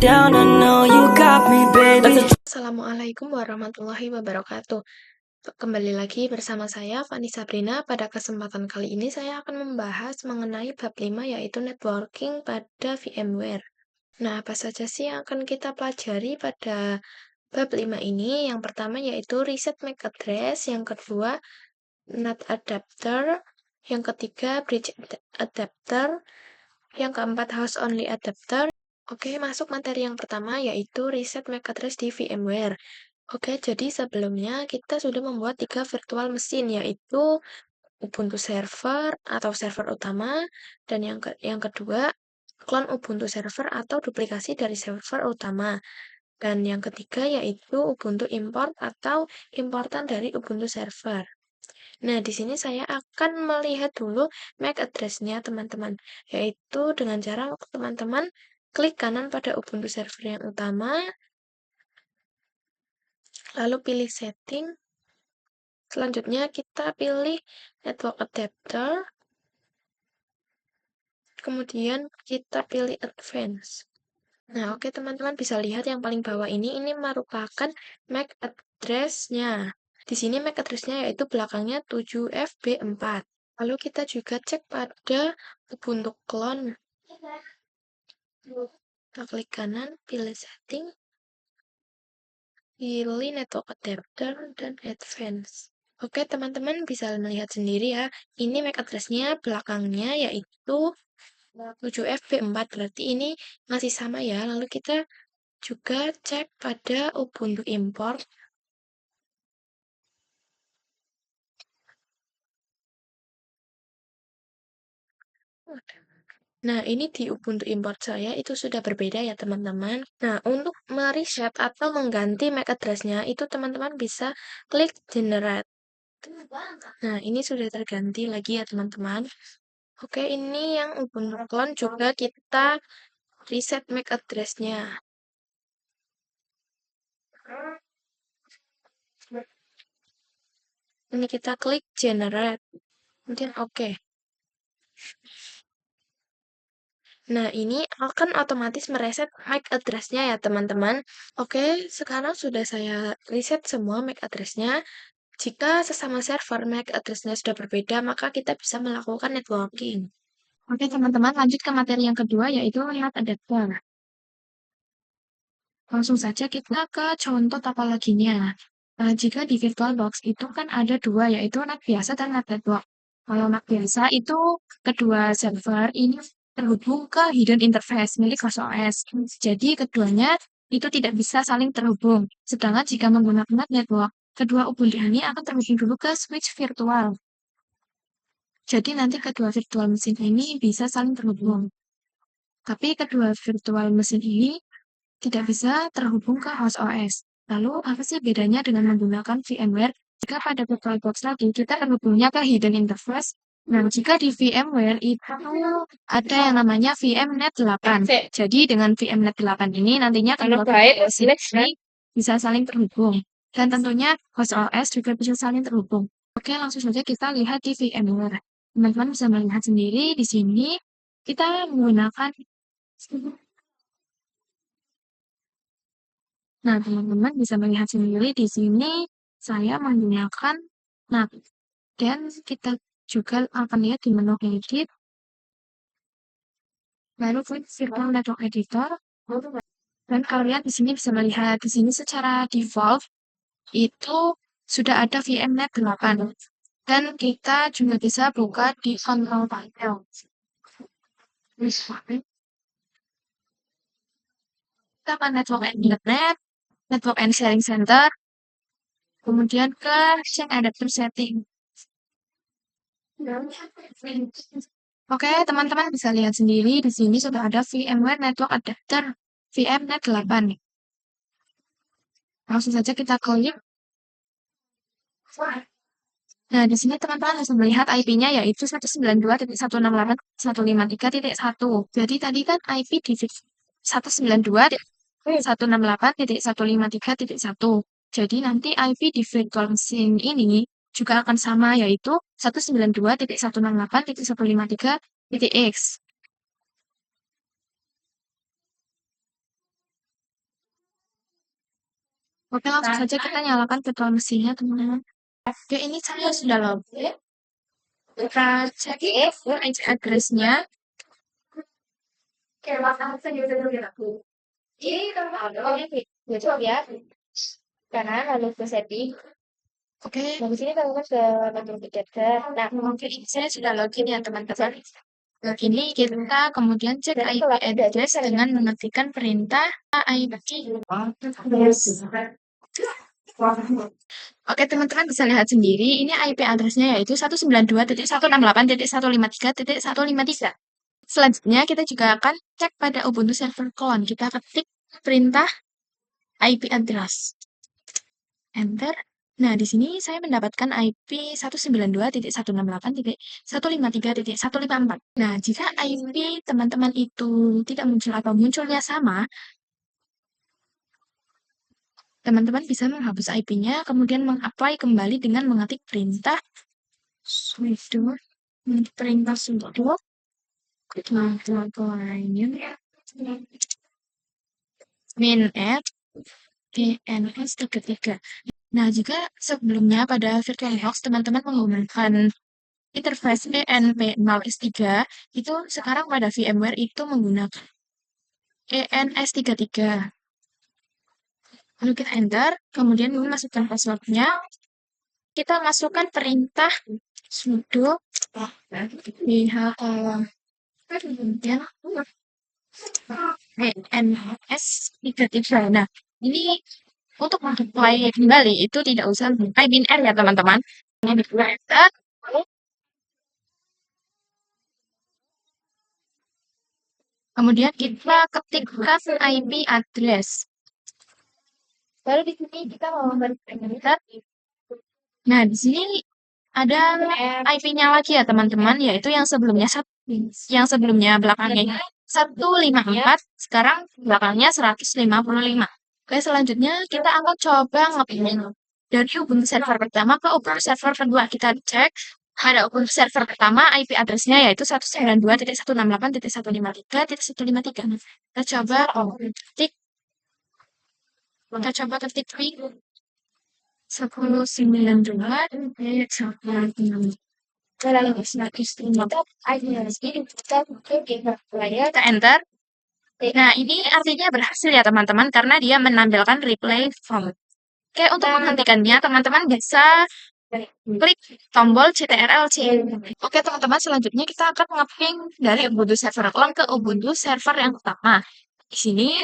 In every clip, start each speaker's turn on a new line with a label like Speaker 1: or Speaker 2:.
Speaker 1: down, I know you got me, baby.
Speaker 2: Assalamualaikum warahmatullahi wabarakatuh. Kembali lagi bersama saya, Fani Sabrina. Pada kesempatan kali ini saya akan membahas mengenai bab 5 yaitu networking pada VMware. Nah, apa saja sih yang akan kita pelajari pada bab 5 ini? Yang pertama yaitu reset MAC address, yang kedua NAT adapter, yang ketiga bridge adapter, yang keempat host only adapter. Oke, masuk materi yang pertama yaitu reset MAC address di VMware. Oke, jadi sebelumnya kita sudah membuat 3 virtual mesin, yaitu Ubuntu server atau server utama, dan yang kedua, klon Ubuntu server atau duplikasi dari server utama. Dan yang ketiga yaitu Ubuntu import atau importan dari Ubuntu server. Nah, di sini saya akan melihat dulu MAC address-nya teman-teman, yaitu dengan cara teman-teman klik kanan pada Ubuntu server yang utama, lalu pilih setting. Selanjutnya kita pilih network adapter, kemudian kita pilih advance. Nah, oke teman-teman bisa lihat yang paling bawah ini merupakan MAC address-nya. Di sini MAC address-nya yaitu belakangnya 7FB4. Lalu kita juga cek pada Ubuntu clone. Kita klik kanan, pilih setting, pilih network adapter dan advance. Oke, teman-teman bisa melihat sendiri ya. Ini MAC address-nya belakangnya yaitu 7FB4. Berarti ini masih sama ya. Lalu kita juga cek pada Ubuntu import. Nah, ini di Ubuntu import saya itu sudah berbeda ya, teman-teman. Nah, untuk mereset atau mengganti MAC address-nya, itu teman-teman bisa klik generate. Nah, ini sudah terganti lagi ya, teman-teman. Oke, ini yang Ubuntu clone juga kita reset MAC address-nya. Ini kita klik generate. Kemudian oke. Nah, ini akan otomatis mereset MAC address-nya ya, teman-teman. Oke, sekarang sudah saya reset semua MAC address-nya. Jika sesama server MAC address-nya sudah berbeda, maka kita bisa melakukan networking. Oke, teman-teman, lanjut ke materi yang kedua, yaitu NAT adapter. Langsung saja kita ke contoh topologinya. Jika di VirtualBox itu kan ada dua, yaitu NAT biasa dan NAT network. Kalau NAT biasa itu kedua server ini terhubung ke hidden interface milik HostOS. Jadi keduanya itu tidak bisa saling terhubung. Sedangkan jika menggunakan NAT network, kedua Ubuntu ini akan terhubung dulu ke switch virtual. Jadi nanti kedua virtual mesin ini bisa saling terhubung. Tapi kedua virtual mesin ini tidak bisa terhubung ke host OS. Lalu, apa sih bedanya dengan menggunakan VMware? Jika pada VirtualBox tadi, kita terhubungnya ke hidden interface. Nah, jika di VMware itu ada yang namanya VMnet 8. Jadi, dengan VMnet 8 ini nantinya kedua mesin ini bisa saling terhubung. Dan tentunya host OS juga bisa saling terhubung. Oke, langsung saja kita lihat di VMware. Teman-teman bisa melihat sendiri di sini kita menggunakan. Nah, teman-teman bisa melihat sendiri di sini saya menggunakan NAT. Dan kita juga akan lihat di menu edit. Lalu klik Virtual Network Editor. Dan kalian di sini bisa melihat di sini secara default itu sudah ada VMnet 8. Dan kita juga bisa buka di control panel. Kita akan network and internet, network and sharing center, kemudian ke check adapter setting. Oke, teman-teman bisa lihat sendiri di sini sudah ada VMware Network Adapter VMnet 8. Langsung saja kita klik. Nah, di sini teman-teman bisa melihat IP-nya yaitu 192.168.153.1. Jadi tadi kan IP di 192.168.153.1. Jadi nanti IP di virtual machine ini juga akan sama yaitu 192.168.153.x. Oke, langsung saja kita nyalakan virtual mesinnya, teman-teman. Oke, ini saya sudah login. Kita cek IP address-nya. Ini teman-teman, ya coba ya. Kanan lalu ke setting. Oke, di sini teman-teman ke Navigator. Nah, mungkin ini saya sudah login ya teman-teman. Ini kita kemudian cek IP address dengan mengetikkan perintah IP. Oke, teman-teman bisa lihat sendiri, ini IP address-nya yaitu 192.168.153.153. Selanjutnya, kita juga akan cek pada Ubuntu Server Clone. Kita ketik perintah IP address. Enter. Nah, di sini saya mendapatkan IP 192.168.153.154. Nah, jika IP teman-teman itu tidak muncul atau munculnya sama, teman-teman bisa menghapus IP-nya, kemudian mengapply kembali dengan mengetik perintah sudo min@dns33. Nah, jika sebelumnya pada VirtualBox teman-teman menggunakan interface ENP0S3, itu sekarang pada VMware itu menggunakan ENS33. Lalu kita enter, kemudian memasukkan passwordnya. Kita masukkan perintah sudo kemudian ENS33. Nah, ini untuk multiply kembali itu tidak usah pakai binr ya teman-teman. Ini kita kemudian kita ketikkan IP address. Lalu di sini kita mau memberikan. Nah, di sini ada IP-nya lagi ya teman-teman, yaitu yang sebelumnya belakangnya 154, sekarang belakangnya 155. Oke, selanjutnya kita akan coba ngepin dari Ubuntu server pertama ke Ubuntu server kedua. Kita cek pada Ubuntu server pertama IP address-nya yaitu 192.168.153.153. Kita coba ketik 192.168. Kita enter. Nah, ini artinya berhasil ya teman-teman karena dia menampilkan replay from. Oke, untuk menghentikannya teman-teman bisa klik tombol CTRL-C. Oke, teman-teman, selanjutnya kita akan ngeping dari Ubuntu Server Clone ke Ubuntu server yang pertama. Di sini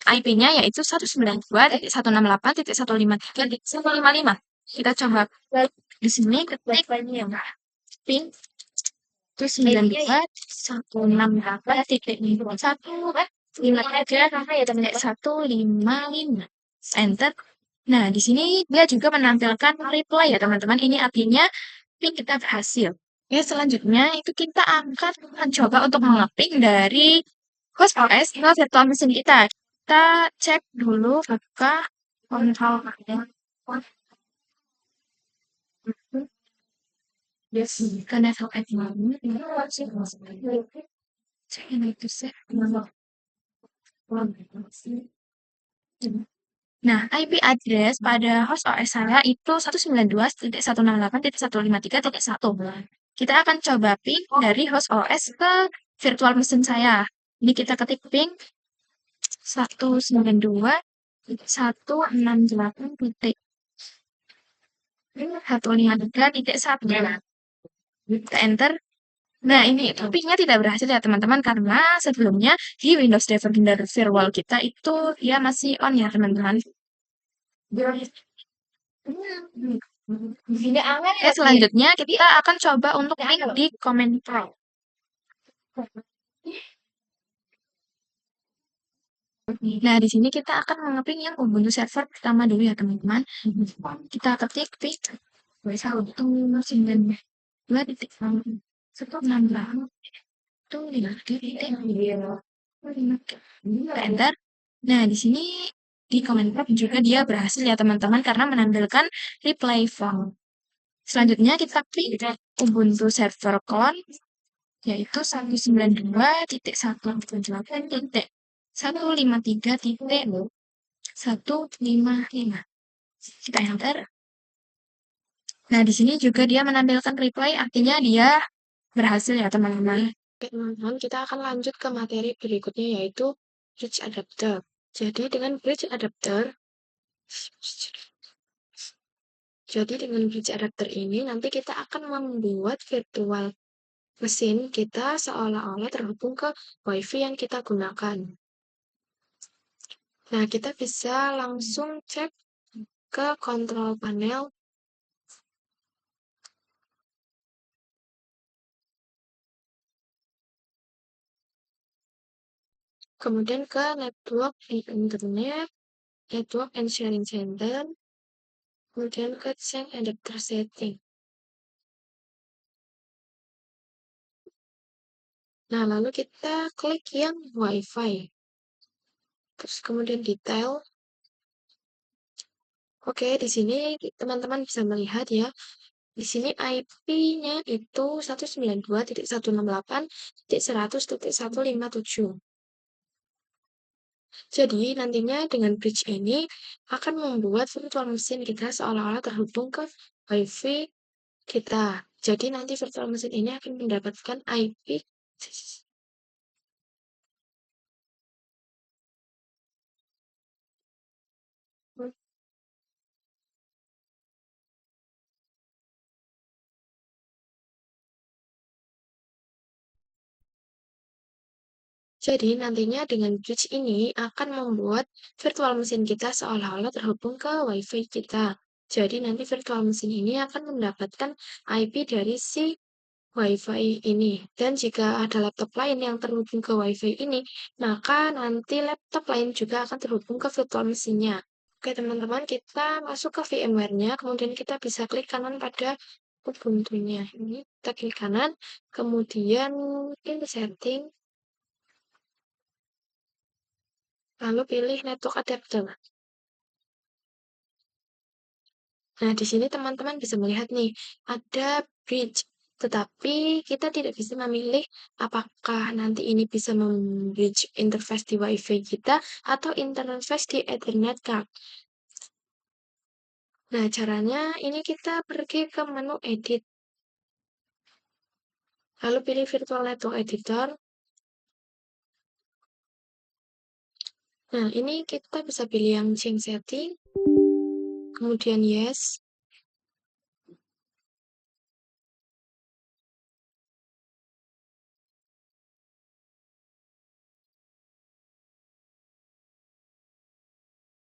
Speaker 2: IP-nya yaitu 192.168.153.155. Kita coba di sini ketik ping 192.168.153.155. Enter. Nah, di sini dia juga menampilkan reply ya teman-teman. Ini artinya ping kita berhasil. Oke, selanjutnya itu kita akan mencoba untuk mengeping dari host OS ke virtual machine kita. Kita cek dulu apakah kontrol ke network admin. Nah, IP address pada host OS saya itu 192.168.153.1. Kita akan coba ping dari host OS ke virtual machine saya. Ini kita ketik ping 192.168.153.1. Kita enter. Nah, ini pingnya tidak berhasil ya teman-teman karena sebelumnya di Windows Defender Firewall kita itu dia masih on ya teman-teman. Selanjutnya kita akan coba untuk ping di Command Prompt. Nah, di sini kita akan mengeping yang Ubuntu server pertama dulu ya teman-teman. Kita ketik ping 192.168.153.1. Enter. Nah, di sini di comment prompt juga dia berhasil ya teman-teman karena menampilkan reply from. Selanjutnya kita klik Ubuntu server clone yaitu 192.168.153.0. 155. Kita enter. Nah, di sini juga dia menampilkan reply, artinya dia berhasil ya, teman-teman. Oke, teman-teman, kita akan lanjut ke materi berikutnya, yaitu bridge adapter. Jadi, dengan bridge adapter, ini, nanti kita akan membuat virtual mesin kita seolah-olah terhubung ke WiFi yang kita gunakan. Nah, kita bisa langsung cek ke control panel. Kemudian ke network di internet, network and sharing center, kemudian ke check adapter setting. Nah, lalu kita klik yang WiFi. Terus kemudian detail. Oke, di sini teman-teman bisa melihat ya. Di sini IP-nya itu 192.168.100.157. Jadi, nantinya dengan bridge ini akan membuat virtual mesin kita seolah-olah terhubung ke WiFi kita. Jadi, nanti virtual mesin ini akan mendapatkan IP. Jadi, nantinya dengan bridge ini akan membuat virtual mesin kita seolah-olah terhubung ke WiFi kita. Jadi, nanti virtual mesin ini akan mendapatkan IP dari si WiFi ini. Dan jika ada laptop lain yang terhubung ke WiFi ini, maka nanti laptop lain juga akan terhubung ke virtual mesinnya. Oke, teman-teman, kita masuk ke VMware-nya, kemudian kita bisa klik kanan pada Ubuntu-nya. Ini kita klik kanan, kemudian pilih setting, lalu pilih network adapter. Nah, di sini teman-teman bisa melihat nih, ada bridge. Tetapi kita tidak bisa memilih apakah nanti ini bisa membridge interface di WiFi kita atau interface di Ethernet card. Nah, caranya ini kita pergi ke menu edit. Lalu pilih virtual network editor. Nah, ini kita bisa pilih yang change setting. Kemudian yes.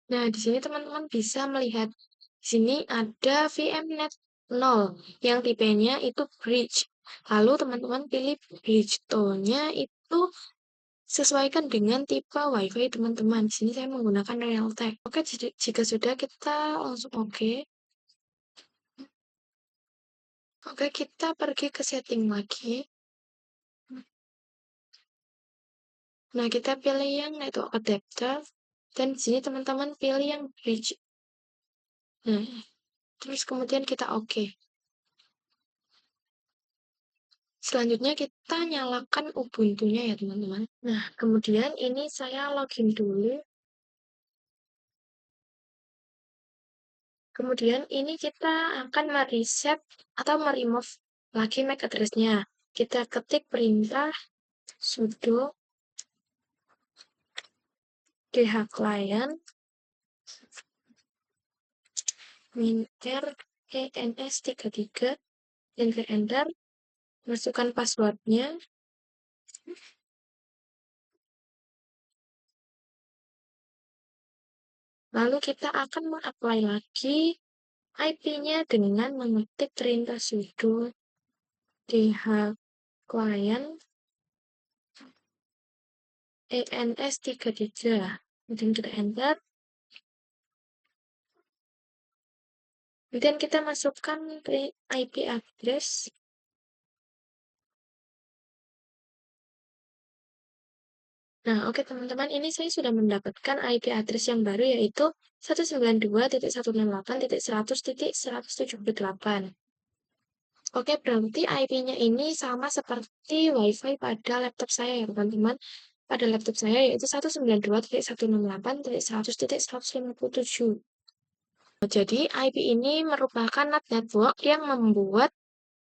Speaker 2: Nah, di sini teman-teman bisa melihat di sini ada VMnet 0 yang tipenya itu bridge. Lalu teman-teman pilih bridge tone-nya itu sesuaikan dengan tipe WiFi teman-teman. Di sini saya menggunakan Realtek. Oke, jika sudah kita langsung oke. Oke, kita pergi ke setting lagi. Nah, kita pilih yang network adapter dan di sini teman-teman pilih yang bridge. Nah, terus kemudian kita oke. Selanjutnya kita nyalakan Ubuntu-nya ya teman-teman. Nah, kemudian ini saya login dulu. Kemudian ini kita akan mereset atau meremove lagi MAC address-nya. Kita ketik perintah sudo dhclient minter ens33 dan ke enter. Masukkan passwordnya. Lalu kita akan mengapply lagi IP-nya dengan mengetik perintah sudo dhclient ens33. Kemudian kita enter. Kemudian kita masukkan IP address. Nah, oke teman-teman, ini saya sudah mendapatkan IP address yang baru yaitu 192.168.100.178. Oke, berarti IP-nya ini sama seperti WiFi pada laptop saya ya teman-teman. pada laptop saya yaitu 192.168.100.157. Jadi IP ini merupakan NAT network yang membuat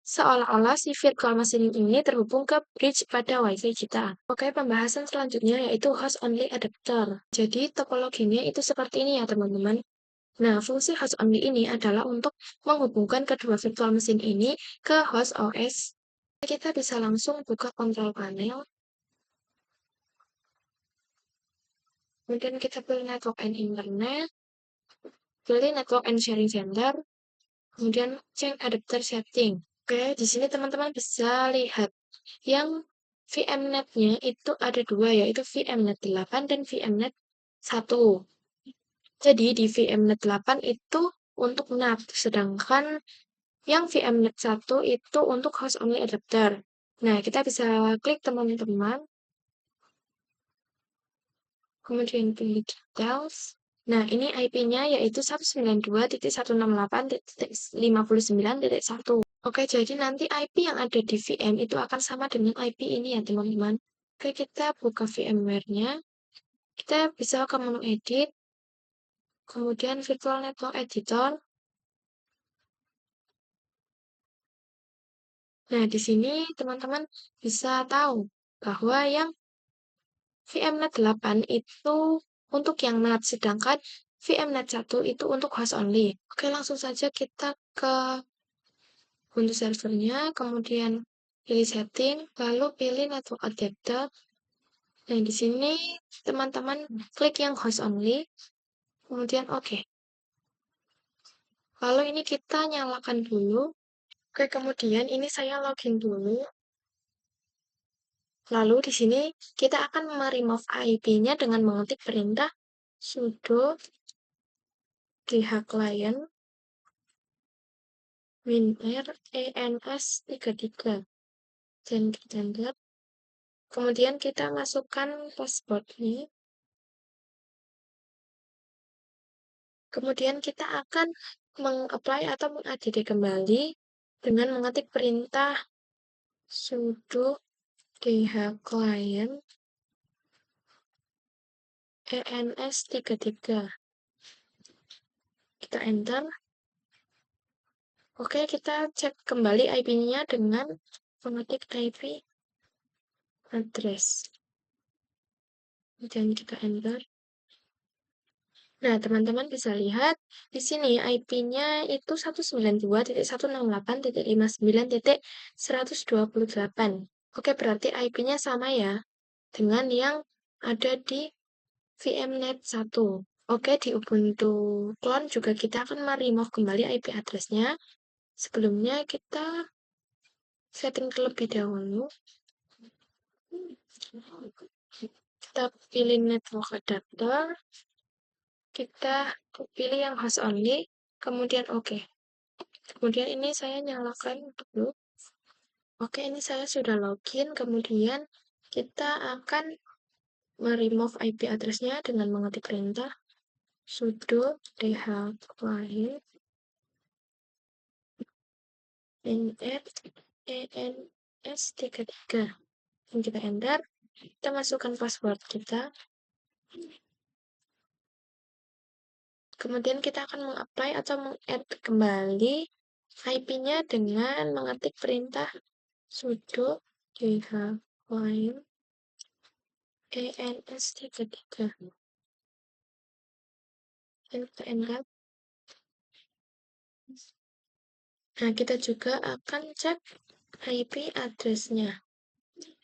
Speaker 2: seolah-olah si virtual machine ini terhubung ke bridge pada WiFi kita. Oke, pembahasan selanjutnya yaitu host only adapter. Jadi topologinya itu seperti ini ya teman-teman. Nah, fungsi host only ini adalah untuk menghubungkan kedua virtual machine ini ke host OS. Kita bisa langsung buka control panel. Kemudian kita pilih network and internet. Pilih network and sharing vendor. Kemudian change adapter setting. Oke, di sini teman-teman bisa lihat yang VMNet-nya itu ada dua, yaitu VMNet 8 dan VMNet 1. Jadi di VMNet 8 itu untuk NAT, sedangkan yang VMNet 1 itu untuk host only adapter. Nah, kita bisa klik teman-teman, kemudian pilih details. Nah, ini IP-nya yaitu 192.168.59.1. Oke, jadi nanti IP yang ada di VM itu akan sama dengan IP ini ya, teman-teman. Oke, kita buka VMware-nya. Kita bisa ke menu edit, kemudian virtual network editor. Nah, di sini teman-teman bisa tahu bahwa yang VMNet 8 itu untuk yang NAT, sedangkan VMNet 1 itu untuk host only. Oke, langsung saja kita ke Windows servernya, kemudian pilih setting, lalu pilih network adapter. Nah, di sini teman-teman klik yang host only, kemudian oke. Lalu ini kita nyalakan dulu. Oke, kemudian ini saya login dulu. Lalu di sini kita akan meremove IP-nya dengan mengetik perintah sudo dhclient winr ens33 dan kita enter. Kemudian kita masukkan passwordnya. Kemudian kita akan mengapply atau mengadd kembali dengan mengetik perintah sudo dhclient ens33. Kita enter. Oke, kita cek kembali IP-nya dengan mengetik IP address. Dan kita enter. Nah, teman-teman bisa lihat di sini IP-nya itu 192.168.59.128. Oke, berarti IP-nya sama ya dengan yang ada di VMNet 1. Oke, di Ubuntu Clone juga kita akan meremove kembali IP address-nya. Sebelumnya kita setting terlebih dahulu. Kita pilih network adapter. Kita pilih yang host only. Kemudian oke. Kemudian ini saya nyalakan dulu. Oke, ini saya sudah login. Kemudian kita akan meremove IP address-nya dengan mengetik perintah sudo dhclient ens33 dan kita enter. Kita masukkan password kita. Kemudian kita akan mengapply atau meng-add kembali IP-nya dengan mengetik perintah sudo dhclient ens33 dan kita enter. Nah, kita juga akan cek IP address-nya.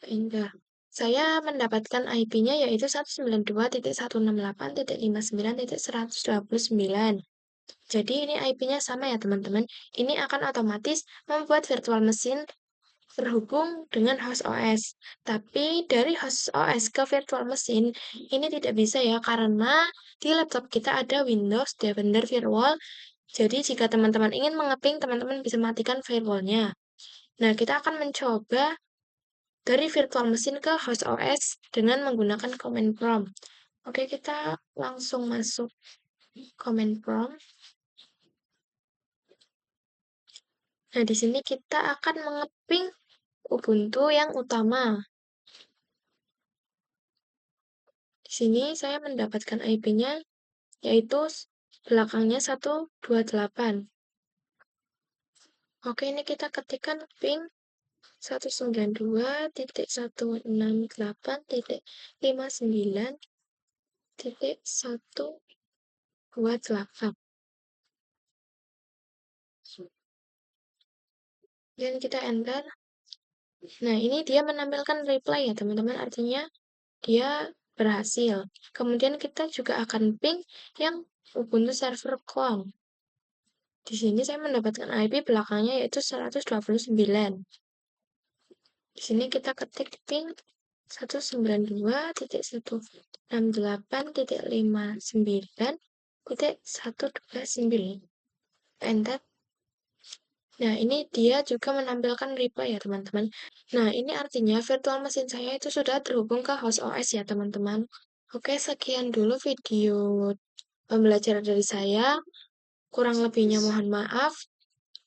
Speaker 2: Enter. Saya mendapatkan IP-nya yaitu 192.168.59.129. Jadi ini IP-nya sama ya teman-teman. Ini akan otomatis membuat virtual machine terhubung dengan host OS. Tapi dari host OS ke virtual machine ini tidak bisa ya karena di laptop kita ada Windows Defender Firewall. Jadi jika teman-teman ingin mengeping, teman-teman bisa matikan firewall-nya. Nah, kita akan mencoba dari virtual machine ke host OS dengan menggunakan command prompt. Oke, kita langsung masuk command prompt. Nah, di sini kita akan mengeping Ubuntu yang utama. Di sini saya mendapatkan IP-nya yaitu belakangnya 128. Oke, ini kita ketikkan ping 192.168.59.128. Dan kita enter. Nah, ini dia menampilkan reply ya, teman-teman. Artinya dia berhasil. Kemudian kita juga akan ping yang Ubuntu server clone. Di sini saya mendapatkan IP belakangnya yaitu 129. Di sini kita ketik ping 192.168.59.129. Enter. Nah, ini dia juga menampilkan reply ya, teman-teman. Nah, ini artinya virtual mesin saya itu sudah terhubung ke host OS ya, teman-teman. Oke, sekian dulu video pembelajaran dari saya. Kurang lebihnya mohon maaf.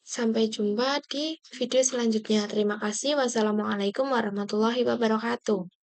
Speaker 2: Sampai jumpa di video selanjutnya. Terima kasih. Wassalamualaikum warahmatullahi wabarakatuh.